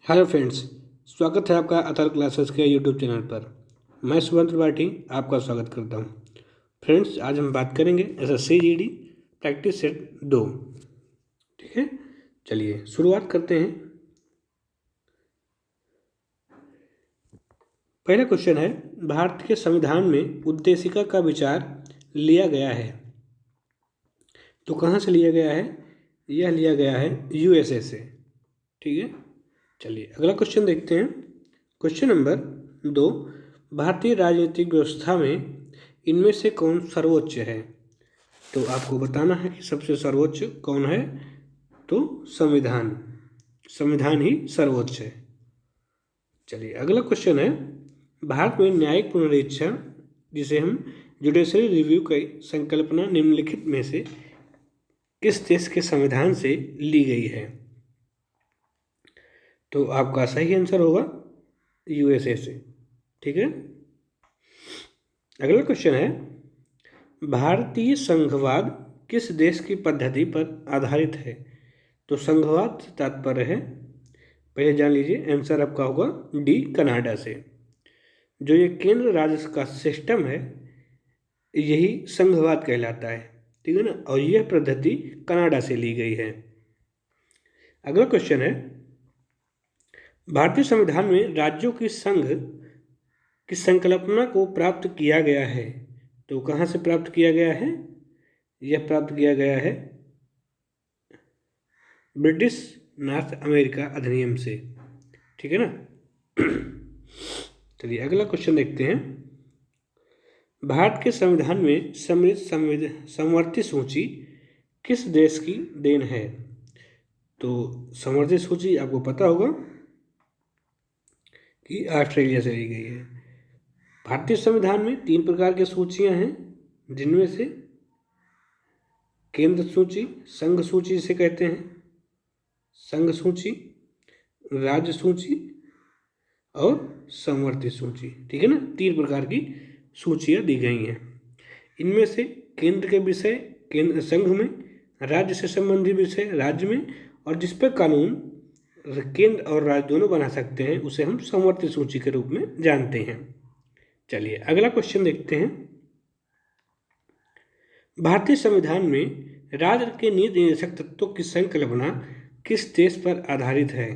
Hello friends, स्वागत है आपका अतल क्लासेस के यूट्यूब चैनल पर। मैं सुबंत त्रिपाठी आपका स्वागत करता हूं। फ्रेंड्स, आज हम बात करेंगे एसएससी जीडी प्रैक्टिस सेट 2। ठीक है, चलिए शुरुआत करते हैं। पहला क्वेश्चन है, भारत के संविधान में उद्देशिका का विचार लिया गया है तो कहाँ से लिया गया है? यह लिया गया है यूएसए से। ठीक है, चलिए अगला क्वेश्चन देखते हैं। क्वेश्चन नंबर 2, भारतीय राजनीतिक व्यवस्था में इनमें से कौन सर्वोच्च है? तो आपको बताना है कि सबसे सर्वोच्च कौन है। तो संविधान, संविधान ही सर्वोच्च है। चलिए अगला क्वेश्चन है, भारत में न्यायिक पुनरीक्षण जिसे हम जुडिशरी रिव्यू की संकल्पना निम्नलिखित में से किस देश के संविधान से ली गई है? तो आपका सही आंसर होगा यूएसए से। ठीक है, अगला क्वेश्चन है, भारतीय संघवाद किस देश की पद्धति पर आधारित है? तो संघवाद से तात्पर्य है, पहले जान लीजिए, आंसर आपका होगा डी, कनाडा से। जो ये केंद्र राज्य का सिस्टम है यही संघवाद कहलाता है। ठीक है ना, और यह पद्धति कनाडा से ली गई है। अगला क्वेश्चन है, भारतीय संविधान में राज्यों की संघ की संकल्पना को प्राप्त किया गया है तो कहाँ से प्राप्त किया गया है? यह प्राप्त किया गया है ब्रिटिश नॉर्थ अमेरिका अधिनियम से। ठीक है ना। चलिए अगला क्वेश्चन देखते हैं, भारत के संविधान में सम्मिलित समवर्ती सूची किस देश की देन है? तो समवर्ती सूची आपको पता होगा कि ऑस्ट्रेलिया से ली गई है। भारतीय संविधान में 3 प्रकार की सूचियां हैं, जिनमें से केंद्र सूची, संघ सूची जिसे कहते हैं, संघ सूची, राज्य सूची और समवर्ती सूची। ठीक है ना, 3 प्रकार की सूचियां दी गई हैं। इनमें से केंद्र के विषय केंद्र संघ में, राज्य से संबंधित विषय राज्य में, और जिस पर कानून केंद्र और राज्य दोनों बना सकते हैं उसे हम समवर्ती सूची के रूप में जानते हैं। चलिए अगला क्वेश्चन देखते हैं, भारतीय संविधान में राज्य के नीति निर्देशक तत्वों की संकल्पना किस देश पर आधारित है?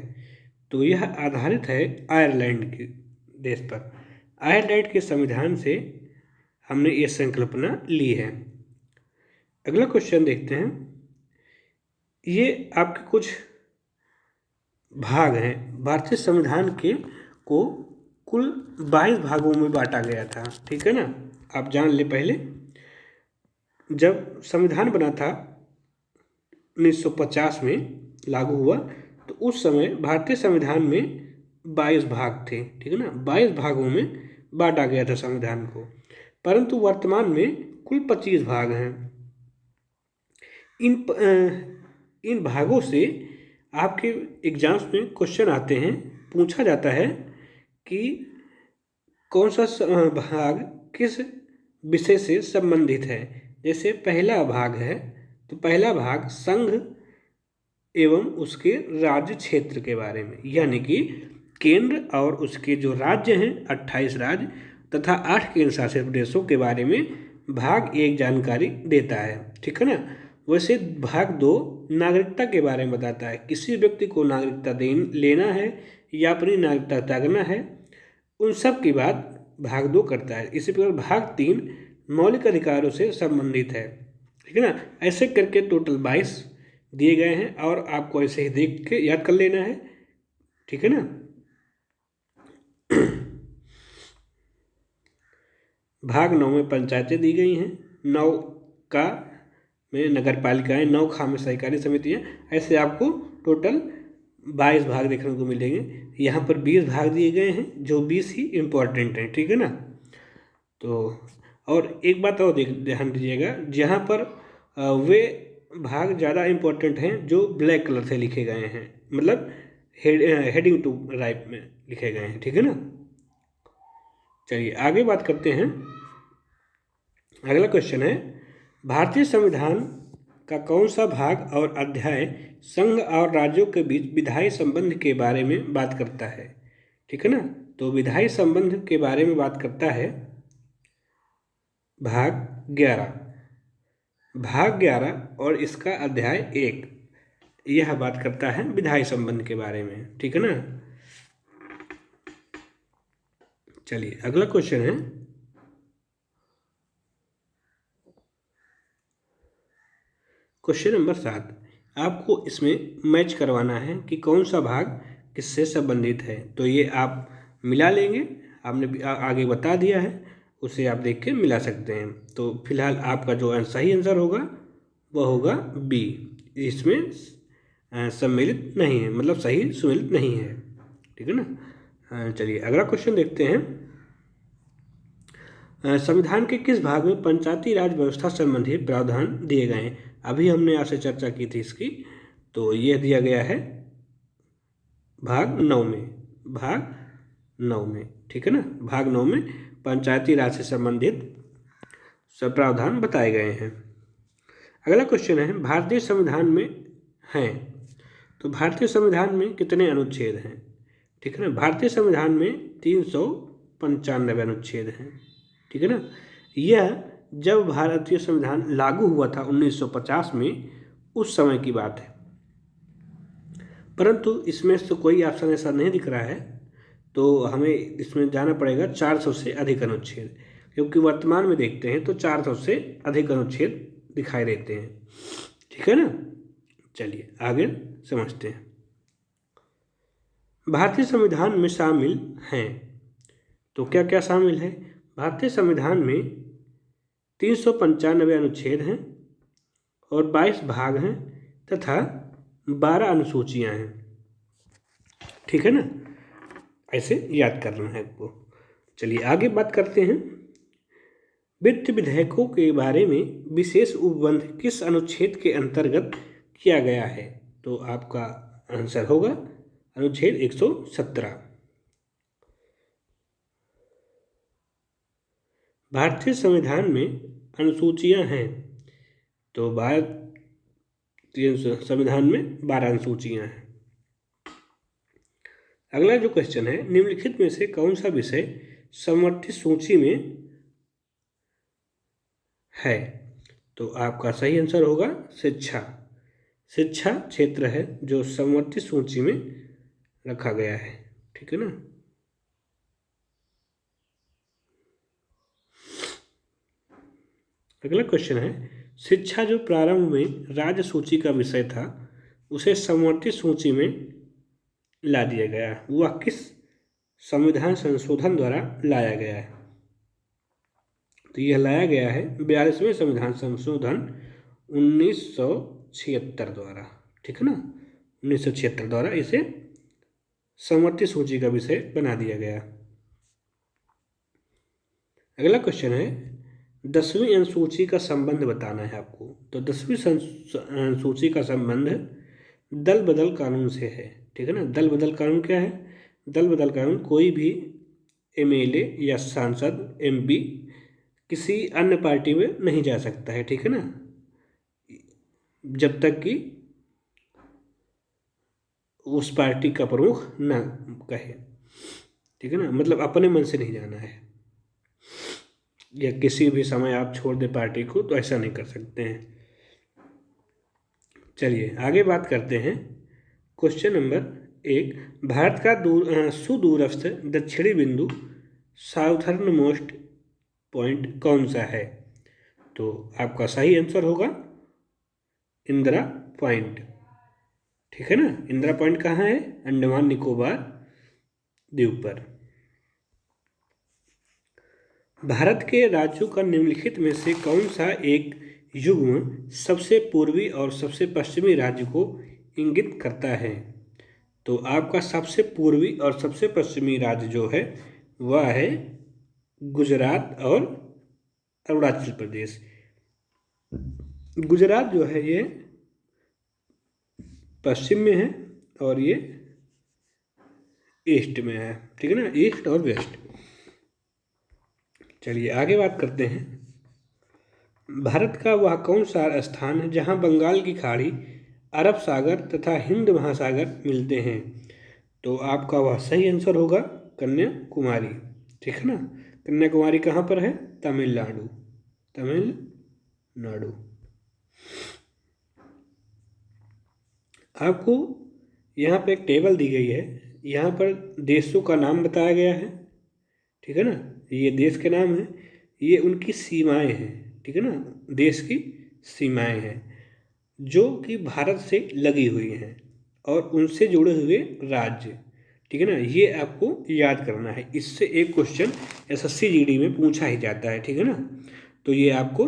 तो यह आधारित है आयरलैंड के देश पर। आयरलैंड के संविधान से हमने ये संकल्पना ली है। अगला क्वेश्चन देखते हैं, ये आपके कुछ भाग हैं। भारतीय संविधान के को कुल 22 भागों में बांटा गया था। ठीक है ना, आप जान ले। पहले जब संविधान बना था 1950 में लागू हुआ तो उस समय भारतीय संविधान में 22 भाग थे। ठीक है ना, 22 भागों में बांटा गया था संविधान को, परंतु वर्तमान में कुल 25 भाग हैं। इन भागों से आपके एग्जाम्स में क्वेश्चन आते हैं, पूछा जाता है कि कौन सा भाग किस विषय से संबंधित है। जैसे पहला भाग है तो पहला भाग संघ एवं उसके राज्य क्षेत्र के बारे में, यानी कि केंद्र और उसके जो राज्य हैं 28 राज्य तथा 8 केंद्र शासित प्रदेशों के बारे में भाग 1 जानकारी देता है। ठीक है ना। वैसे भाग 2 नागरिकता के बारे में बताता है, किसी व्यक्ति को नागरिकता लेना है या अपनी नागरिकता त्यागना है, उन सब की बात भाग 2 करता है। इसी प्रकार भाग 3 मौलिक अधिकारों से संबंधित है। ठीक है ना, ऐसे करके टोटल 22 दिए गए हैं और आपको ऐसे ही देख के याद कर लेना है। ठीक है ना। भाग 9 में पंचायतें दी गई हैं, 9 का में नगर पालिकाएँ, 9 खा में सहकारी समितियाँ। ऐसे आपको टोटल 22 भाग देखने को मिलेंगे। यहाँ पर 20 भाग दिए गए हैं, जो 20 ही इम्पोर्टेंट हैं। ठीक है ना। तो और एक बात और ध्यान दीजिएगा, जहाँ पर वे भाग ज़्यादा इम्पोर्टेंट हैं जो ब्लैक कलर से लिखे गए हैं, मतलब हेडिंग टू राइट में लिखे गए हैं। ठीक है ना। चलिए आगे बात करते हैं। अगला क्वेश्चन है, भारतीय संविधान का कौन सा भाग और अध्याय संघ और राज्यों के बीच विधायी संबंध के बारे में बात करता है? ठीक है ना, तो विधायी संबंध के बारे में बात करता है भाग 11। भाग 11 और इसका अध्याय 1 यह बात करता है विधायी संबंध के बारे में। ठीक है ना। चलिए अगला क्वेश्चन है, क्वेश्चन नंबर 7। आपको इसमें मैच करवाना है कि कौन सा भाग किससे संबंधित है। तो ये आप मिला लेंगे, आपने आगे बता दिया है, उसे आप देख के मिला सकते हैं। तो फिलहाल आपका जो सही आंसर होगा वह होगा बी, इसमें सम्मिलित नहीं है, मतलब सही सम्मिलित नहीं है। ठीक है ना। चलिए अगला क्वेश्चन देखते हैं। संविधान के किस भाग में पंचायती राज व्यवस्था संबंधी प्रावधान दिए गए हैं? अभी हमने आपसे चर्चा की थी इसकी, तो यह दिया गया है भाग 9 में। भाग 9 में, ठीक है ना, भाग 9 में पंचायती राज से संबंधित सब प्रावधान बताए गए हैं। अगला क्वेश्चन है, भारतीय संविधान में हैं, तो भारतीय संविधान में कितने अनुच्छेद हैं? ठीक है ना, भारतीय संविधान में 395 अनुच्छेद हैं। ठीक है ना। यह जब भारतीय संविधान लागू हुआ था 1950 में, उस समय की बात है, परंतु इसमें से कोई ऑप्शन ऐसा नहीं दिख रहा है, तो हमें इसमें जाना पड़ेगा 400 से अधिक अनुच्छेद, क्योंकि वर्तमान में देखते हैं तो 400 से अधिक अनुच्छेद दिखाई देते हैं। ठीक है ना। चलिए आगे समझते हैं। भारतीय संविधान में शामिल हैं, तो क्या क्या शामिल है? भारतीय संविधान में 395 अनुच्छेद हैं और 22 भाग हैं तथा 12 अनुसूचियां हैं। ठीक है ना, ऐसे याद करना है आपको। चलिए आगे बात करते हैं। वित्त विधेयकों के बारे में विशेष उपबंध किस अनुच्छेद के अंतर्गत किया गया है? तो आपका आंसर होगा अनुच्छेद 117। भारतीय संविधान में अनुसूचियां हैं, तो भारतीय संविधान में 12 अनुसूचियां हैं। अगला जो क्वेश्चन है, निम्नलिखित में से कौन सा विषय समवर्ती सूची में है? तो आपका सही आंसर होगा शिक्षा। शिक्षा क्षेत्र है जो समवर्ती सूची में रखा गया है। ठीक है ना। अगला क्वेश्चन है, शिक्षा जो प्रारंभ में राज्य सूची का विषय था उसे समवर्ती सूची में ला दिया गया, वह किस संविधान संशोधन द्वारा लाया गया है? तो यह लाया गया है 42वें संविधान संशोधन 1976 द्वारा। ठीक है ना, 1976 द्वारा इसे समवर्ती सूची का विषय बना दिया गया। अगला क्वेश्चन है, 10वीं अनुसूची का संबंध बताना है आपको। तो 10वीं अनुसूची का संबंध दल बदल कानून से है। ठीक है ना। दल बदल कानून क्या है? दल बदल कानून कोई भी एमएलए या सांसद एमपी किसी अन्य पार्टी में नहीं जा सकता है। ठीक है ना, जब तक कि उस पार्टी का प्रमुख ना कहे। ठीक है ना, मतलब अपने मन से नहीं जाना है, या किसी भी समय आप छोड़ दे पार्टी को, तो ऐसा नहीं कर सकते हैं। चलिए आगे बात करते हैं। क्वेश्चन नंबर 1, भारत का सुदूरस्थ दक्षिणी बिंदु साउथर्न मोस्ट पॉइंट कौन सा है? तो आपका सही आंसर होगा इंदिरा पॉइंट। ठीक है ना, इंदिरा पॉइंट कहाँ है? अंडमान निकोबार द्वीप पर। भारत के राज्यों का निम्नलिखित में से कौन सा एक युग्म सबसे पूर्वी और सबसे पश्चिमी राज्य को इंगित करता है? तो आपका सबसे पूर्वी और सबसे पश्चिमी राज्य जो है वह है गुजरात और अरुणाचल प्रदेश। गुजरात जो है ये पश्चिम में है और ये ईस्ट में है। ठीक है ना, ईस्ट और वेस्ट। चलिए आगे बात करते हैं। भारत का वह कौन सा स्थान है जहाँ बंगाल की खाड़ी, अरब सागर तथा हिंद महासागर मिलते हैं? तो आपका वह सही आंसर होगा कन्याकुमारी। ठीक है ना। कन्याकुमारी कहाँ पर है? तमिलनाडु। तमिलनाडु। आपको यहाँ पे एक टेबल दी गई है, यहाँ पर देशों का नाम बताया गया है। ठीक है ना। ये देश के नाम है, ये उनकी सीमाएं हैं। ठीक है ना। देश की सीमाएं हैं जो कि भारत से लगी हुई हैं और उनसे जुड़े हुए राज्य। ठीक है ना। ये आपको याद करना है, इससे एक क्वेश्चन एसएससी जीडी में पूछा ही जाता है। ठीक है ना। तो ये आपको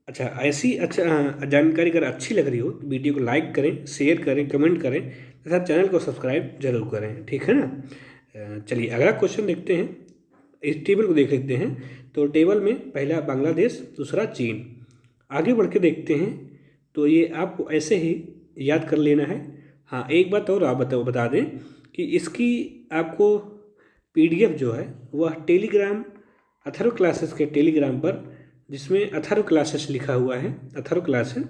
अच्छा ऐसी जानकारी अगर अच्छी लग रही हो तो वीडियो को लाइक करें, शेयर करें, कमेंट करें तथा चैनल को सब्सक्राइब जरूर करें। ठीक है ना। चलिए अगला क्वेश्चन देखते हैं। इस टेबल को देख लेते हैं। तो टेबल में पहला बांग्लादेश, दूसरा चीन। आगे बढ़ के देखते हैं। तो ये आपको ऐसे ही याद कर लेना है। हाँ, एक बात और आप बता दें कि इसकी आपको पीडीएफ जो है वह टेलीग्राम, अथर्व क्लासेस के टेलीग्राम पर, जिसमें अथर्व क्लासेस लिखा हुआ है, अथर्व क्लासेस,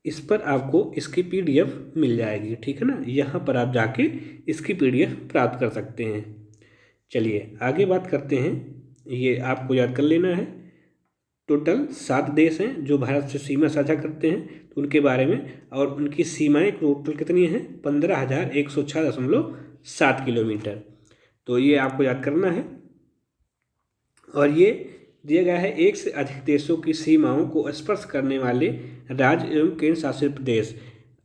इस पर आपको इसकी पीडीएफ मिल जाएगी। ठीक है ना। यहाँ पर आप जाके इसकी पीडीएफ प्राप्त कर सकते हैं। चलिए आगे बात करते हैं। ये आपको याद कर लेना है। टोटल 7 देश हैं जो भारत से सीमा साझा करते हैं, तो उनके बारे में, और उनकी सीमाएं टोटल कितनी हैं? 15,106.7 किलोमीटर। तो ये आपको याद करना है। और ये दिया गया है एक से अधिक देशों की सीमाओं को स्पर्श करने वाले राज्य एवं केंद्र शासित प्रदेश।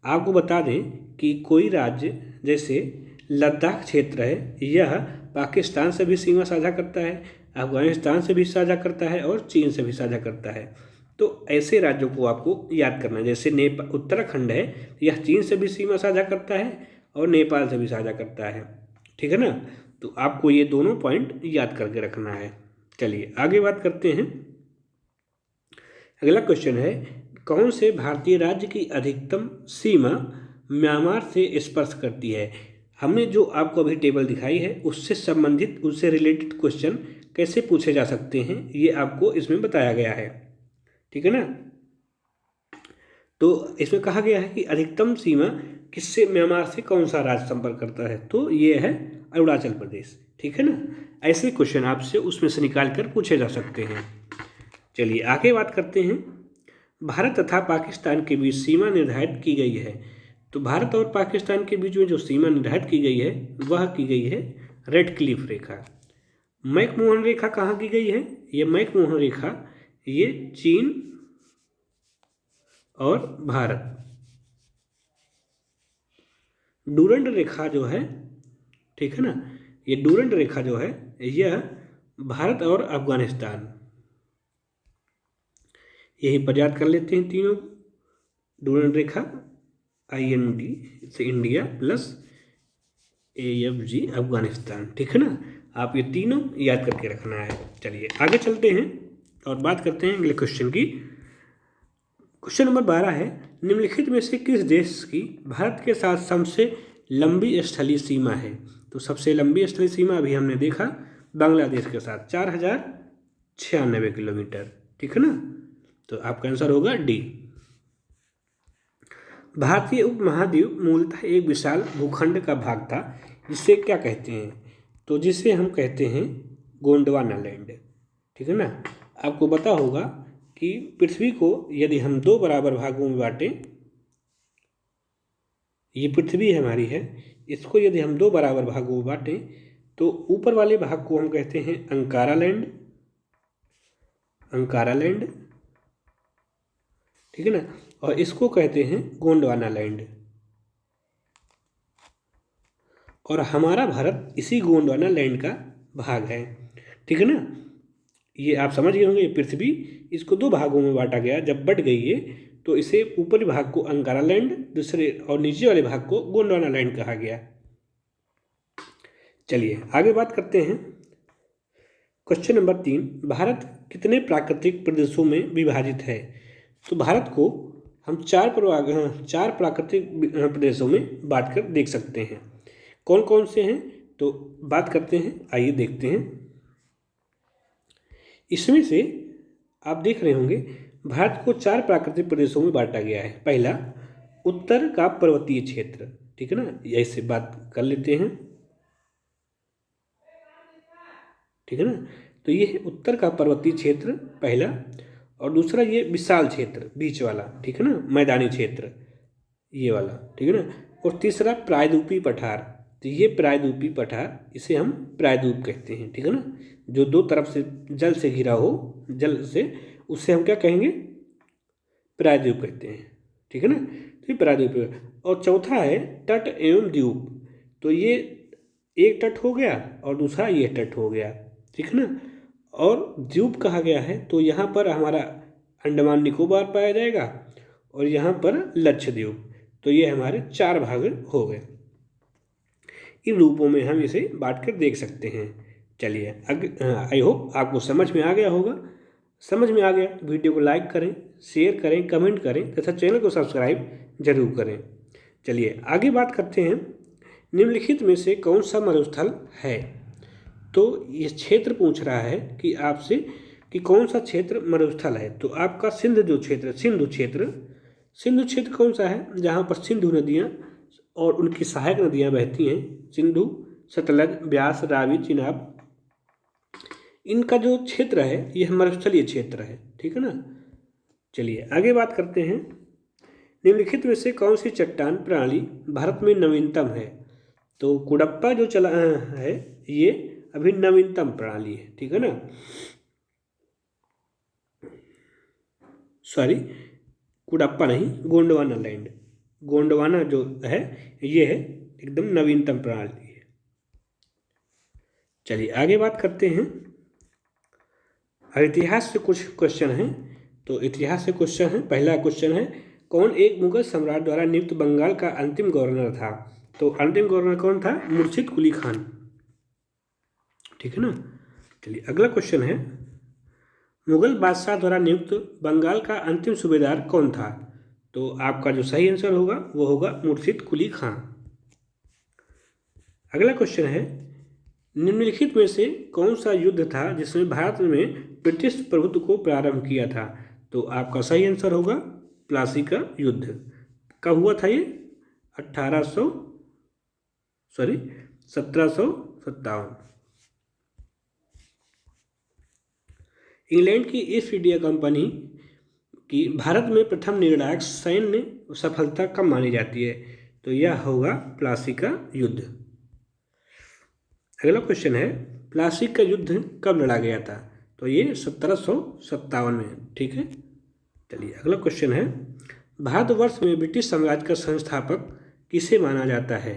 आपको बता दें कि कोई राज्य जैसे लद्दाख क्षेत्र है, यह पाकिस्तान से भी सीमा साझा करता है, अफगानिस्तान से भी साझा करता है और चीन से भी साझा करता है। तो ऐसे राज्यों को आपको याद करना है। जैसे नेपाल, उत्तराखंड है, यह चीन से भी सीमा साझा करता है और नेपाल से भी साझा करता है। ठीक है ना। तो आपको ये दोनों पॉइंट याद करके रखना है। चलिए आगे बात करते हैं। अगला क्वेश्चन है, कौन से भारतीय राज्य की अधिकतम सीमा म्यांमार से स्पर्श करती है? हमने जो आपको अभी टेबल दिखाई है उससे संबंधित, उससे रिलेटेड क्वेश्चन कैसे पूछे जा सकते हैं ये आपको इसमें बताया गया है। ठीक है ना। तो इसमें कहा गया है कि अधिकतम सीमा किससे, म्यांमार से कौन सा राज्य संपर्क करता है? तो ये है अरुणाचल प्रदेश। ठीक है ना। ऐसे क्वेश्चन आपसे उसमें से निकाल कर पूछे जा सकते हैं। चलिए आगे बात करते हैं। भारत तथा पाकिस्तान के बीच सीमा निर्धारित की गई है। तो भारत और पाकिस्तान के बीच में जो सीमा निर्धारित की गई है वह की गई है रेड क्लिफ रेखा। मैकमोहन रेखा कहाँ की गई है? ये मैकमोहन रेखा ये चीन और भारत। डूरंड रेखा जो है, ठीक है ना, ये डूरंड रेखा जो है यह भारत और अफगानिस्तान, यही पर याद कर लेते हैं तीनों। डूरंड रेखा IND से इंडिया प्लस AFG अफगानिस्तान। ठीक है ना। आप ये तीनों याद करके रखना है। चलिए आगे चलते हैं और बात करते हैं अगले क्वेश्चन की। क्वेश्चन नंबर 12 है, निम्नलिखित में से किस देश की भारत के साथ सबसे लंबी स्थलीय सीमा है? तो सबसे लंबी स्थलीय सीमा अभी हमने देखा बांग्लादेश के साथ 4096 किलोमीटर। ठीक है ना। तो आपका आंसर होगा डी। भारतीय उपमहाद्वीप मूलतः एक विशाल भूखंड का भाग था, जिसे क्या कहते हैं? तो जिसे हम कहते हैं गोंडवाना लैंड। ठीक है ना। आपको पता होगा कि पृथ्वी को यदि हम 2 बराबर भागों में बांटें, ये पृथ्वी हमारी है, इसको यदि हम 2 बराबर भागों में बांटें तो ऊपर वाले भाग को हम कहते हैं अंकारा लैंड, अंकारा लैंड। ठीक है ना। और इसको कहते हैं गोंडवाना लैंड। और हमारा भारत इसी गोंडवाना लैंड का भाग है। ठीक है ना। ये आप समझ गए होंगे, ये पृथ्वी, इसको 2 भागों में बांटा गया। जब बट गई है तो इसे ऊपरी भाग को अंकारा लैंड, दूसरे और नीचे वाले भाग को गोंडवाना लैंड कहा गया। चलिए आगे बात करते हैं। क्वेश्चन नंबर 3, भारत कितने प्राकृतिक प्रदेशों में विभाजित है? तो भारत को हम 4 प्राकृतिक प्रदेशों में बांट कर देख सकते हैं। कौन कौन से हैं? तो बात करते हैं, आइए देखते हैं। इसमें से आप देख रहे होंगे भारत को 4 प्राकृतिक प्रदेशों में बांटा गया है। पहला, उत्तर का पर्वतीय क्षेत्र, ठीक है ना, ऐसे बात कर लेते हैं, ठीक है ना। तो ये है उत्तर का पर्वतीय क्षेत्र पहला, और दूसरा ये विशाल क्षेत्र बीच वाला, ठीक है ना, मैदानी क्षेत्र ये वाला, ठीक है ना। और तीसरा प्रायद्वीपीय पठार, तो ये प्रायद्वीपीय पठार, इसे हम प्रायद्वीप कहते हैं, ठीक है ना, जो 2 तरफ से जल से घिरा हो, जल से, उससे हम क्या कहेंगे, प्रायद्वीप कहते हैं, ठीक है ना। तो ये प्रायद्वीप। और चौथा है तट एवं द्वीप, तो ये एक तट हो गया और दूसरा ये तट हो गया, ठीक है ना। और द्वीप कहा गया है तो यहाँ पर हमारा अंडमान निकोबार पाया जाएगा और यहाँ पर लक्षद्वीप, तो ये हमारे 4 भाग हो गए। इन रूपों में हम इसे बांट कर देख सकते हैं। चलिए, आई होप आपको समझ में आ गया होगा। समझ में आ गया तो वीडियो को लाइक करें, शेयर करें, कमेंट करें तथा चैनल को सब्सक्राइब जरूर करें। चलिए आगे बात करते हैं, निम्नलिखित में से कौन सा मरुस्थल है। तो ये क्षेत्र पूछ रहा है कि आपसे कि कौन सा क्षेत्र मरुस्थल है। तो आपका सिंधु क्षेत्र कौन सा है, जहाँ पर सिंधु नदियाँ और उनकी सहायक नदियाँ बहती हैं, सिंधु, सतलज, ब्यास, रावी, चिनाब, इनका जो क्षेत्र है यह मरुस्थलीय क्षेत्र है, ठीक है ना। चलिए आगे बात करते हैं, निम्नलिखित में से कौन सी चट्टान प्रणाली भारत में नवीनतम है। तो कुडप्पा जो चला है ये अभी नवीनतम प्रणाली है, ठीक है ना, सॉरी कुडप्पा नहीं, गोंडवाना लैंड, गोंडवाना जो है ये है एकदम नवीनतम प्रणाली है। चलिए आगे बात करते हैं, इतिहास से कुछ क्वेश्चन हैं। तो इतिहास से क्वेश्चन है, पहला क्वेश्चन है, कौन एक मुगल सम्राट द्वारा नियुक्त बंगाल का अंतिम गवर्नर था। तो अंतिम गवर्नर कौन था, मुर्शिद कुली खान, ठीक है ना। चलिए अगला क्वेश्चन है, मुगल बादशाह द्वारा नियुक्त बंगाल का अंतिम सूबेदार कौन था। तो आपका जो सही आंसर होगा वो होगा मुर्शिद कुली खान। अगला क्वेश्चन है, निम्नलिखित में से कौन सा युद्ध था जिसमें भारत में ब्रिटिश प्रभुत्व को प्रारंभ किया था। तो आपका सही आंसर होगा प्लासी का युद्ध। कब हुआ था ये, 1757। इंग्लैंड की ईस्ट इंडिया कंपनी की भारत में प्रथम निर्णायक सैन्य सफलता कब मानी जाती है। तो यह होगा प्लासी का युद्ध। अगला क्वेश्चन है, प्लासी का युद्ध कब लड़ा गया था। तो ये 1757 में, ठीक है। चलिए अगला क्वेश्चन है, भारतवर्ष में ब्रिटिश साम्राज्य का संस्थापक किसे माना जाता है।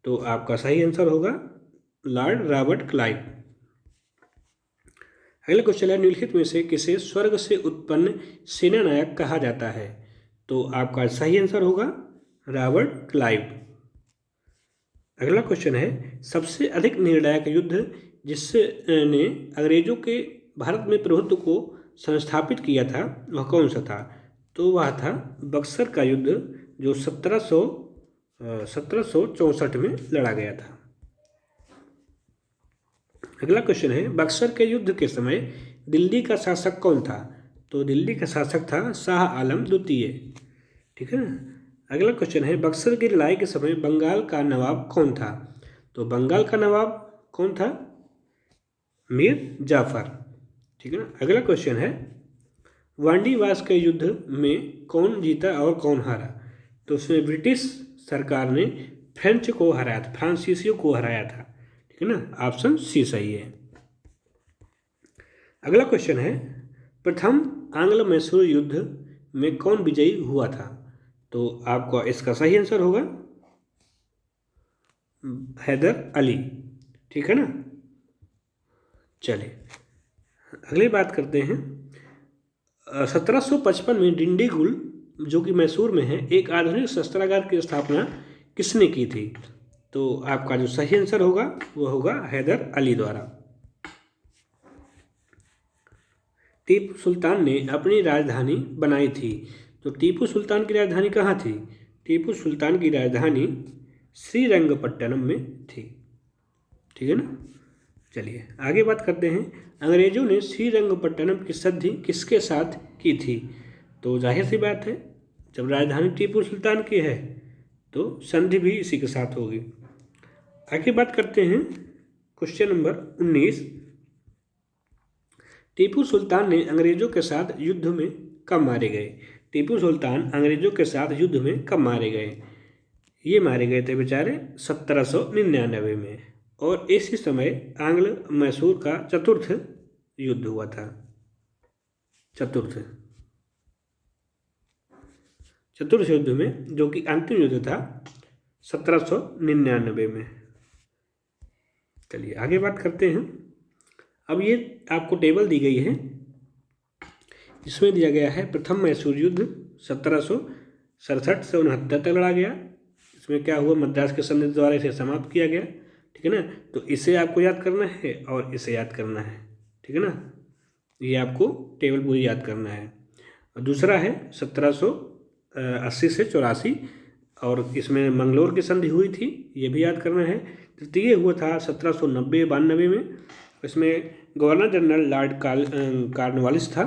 तो आपका सही आंसर होगा लॉर्ड रॉबर्ट क्लाइव। अगला क्वेश्चन है, निम्नलिखित में से किसे स्वर्ग से उत्पन्न सेना नायक कहा जाता है। तो आपका सही आंसर होगा रॉबर्ट क्लाइव। अगला क्वेश्चन है, सबसे अधिक निर्णायक युद्ध जिसने अंग्रेजों के भारत में प्रभुत्व को संस्थापित किया था वह कौन सा था। तो वह था बक्सर का युद्ध, जो 1764 में लड़ा गया था। अगला क्वेश्चन है, बक्सर के युद्ध के समय दिल्ली का शासक कौन था। तो दिल्ली का शासक था शाह आलम द्वितीय, ठीक है ना। अगला क्वेश्चन है, बक्सर की लड़ाई के समय बंगाल का नवाब कौन था। तो बंगाल का नवाब कौन था, मीर जाफर, ठीक है ना। अगला क्वेश्चन है, वांडीवास के युद्ध में कौन जीता और कौन हारा। तो उसमें ब्रिटिश सरकार ने फ्रेंच को हराया था, फ्रांसीसियों को हराया था, ठीक है ना। ऑप्शन सी सही है। अगला क्वेश्चन है, प्रथम आंग्ल मैसूर युद्ध में कौन विजयी हुआ था। तो आपका इसका सही आंसर होगा हैदर अली, ठीक है ना। चलिए अगली बात करते हैं, 1755 में डिंडीगुल जो कि मैसूर में है, एक आधुनिक शस्त्रागार की स्थापना किसने की थी। तो आपका जो सही आंसर होगा वो होगा हैदर अली द्वारा। टीपू सुल्तान ने अपनी राजधानी बनाई थी। तो टीपू सुल्तान की राजधानी कहाँ थी। टीपू सुल्तान की राजधानी श्रीरंगपट्टनम में थी, ठीक है ना। चलिए आगे बात करते हैं। अंग्रेजों ने श्रीरंगपट्टनम की संधि किसके साथ की थी? तो जाहिर सी बात है, जब राजधानी टीपू सुल्तान की है तो संधि भी इसी के साथ होगी। आगे बात करते हैं क्वेश्चन नंबर 19। टीपू सुल्तान ने अंग्रेजों के साथ युद्ध में कब मारे गए? टीपू सुल्तान अंग्रेजों के साथ युद्ध में कब मारे गए? ये मारे गए थे बेचारे 1799 में, और इसी समय आंग्ल मैसूर का चतुर्थ युद्ध हुआ था। चतुर्थ युद्ध में, जो कि अंतिम युद्ध था 1799 में। चलिए आगे बात करते हैं। अब ये आपको टेबल दी गई है, इसमें दिया गया है प्रथम मैसूर युद्ध 1767 से 69 तक लड़ा गया। इसमें क्या हुआ, मद्रास के संधि द्वारा इसे समाप्त किया गया। ठीक है ना, तो इसे आपको याद करना है और इसे याद करना है। ठीक है ना, ये आपको टेबल पूरी याद करना है। और दूसरा है 1780 से 84, और इसमें मंगलोर की संधि हुई थी, ये भी याद करना है। तृतीय हुआ था 1790-92 में, इसमें गवर्नर जनरल लॉर्ड कॉर्नवालिस था।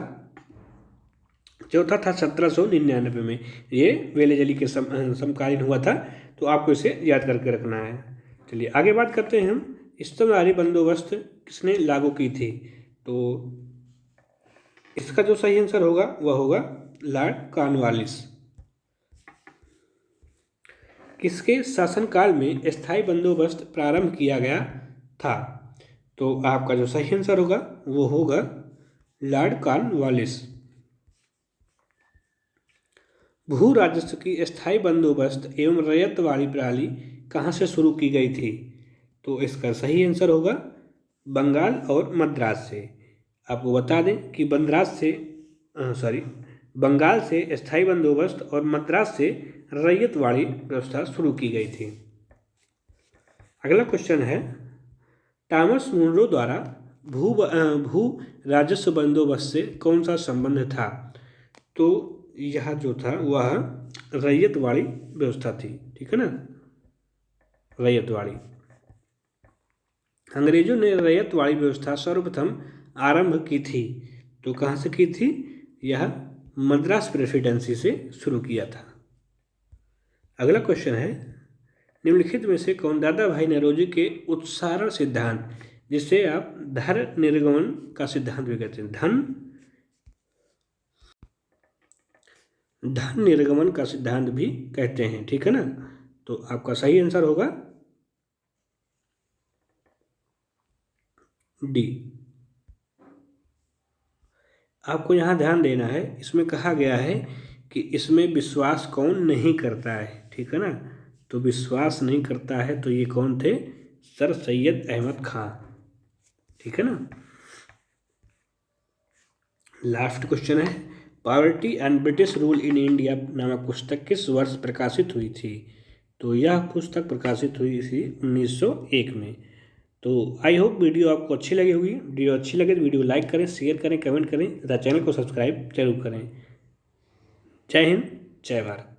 चौथा था 1799 में, ये वेलेजली के समकालीन हुआ था, तो आपको इसे याद करके रखना है। चलिए आगे बात करते हैं हम। स्तनधारी बंदोबस्त किसने लागू की थी? तो इसका जो सही आंसर होगा वह होगा लॉर्ड कॉर्नवालिस। किसके शासनकाल में स्थायी बंदोबस्त प्रारंभ किया गया था? तो आपका जो सही आंसर होगा वो होगा लॉर्ड कॉर्नवालिस। भू राजस्व की स्थायी बंदोबस्त एवं रैयतवाड़ी प्रणाली कहाँ से शुरू की गई थी? तो इसका सही आंसर होगा बंगाल और मद्रास से। आपको बता दें कि बंगाल से स्थायी बंदोबस्त और मद्रास से रैयतवाड़ी व्यवस्था शुरू की गई थी। अगला क्वेश्चन है, टॉमस मुनरो द्वारा भू राजस्व बंदोबस्त से कौन सा संबंध था? तो यह जो था वह रैयतवाड़ी व्यवस्था थी। ठीक है ना, रैयतवाड़ी। अंग्रेजों ने रैयतवाड़ी व्यवस्था सर्वप्रथम आरंभ की थी, तो कहाँ से की थी? यह मद्रास प्रेसिडेंसी से शुरू किया था। अगला क्वेश्चन है, निम्नलिखित में से कौन दादा भाई नौरोजी के उत्सारण सिद्धांत, जिसे आप धन निर्गमन का सिद्धांत भी कहते हैं, धन निर्गमन का सिद्धांत भी कहते हैं। ठीक है ना, तो आपका सही आंसर होगा डी। आपको यहाँ ध्यान देना है, इसमें कहा गया है कि इसमें विश्वास कौन नहीं करता है। ठीक है ना, तो विश्वास नहीं करता है तो ये कौन थे? सर सैयद अहमद खां। ठीक है ना। लास्ट क्वेश्चन है, poverty and British rule in India नामक पुस्तक किस वर्ष प्रकाशित हुई थी? तो यह पुस्तक प्रकाशित हुई थी 1901 में। तो आई होप वीडियो आपको अच्छी लगी होगी। वीडियो अच्छी लगे तो वीडियो लाइक करें, शेयर करें, कमेंट करें तथा चैनल को सब्सक्राइब जरूर करें। जय हिंद, जय भारत।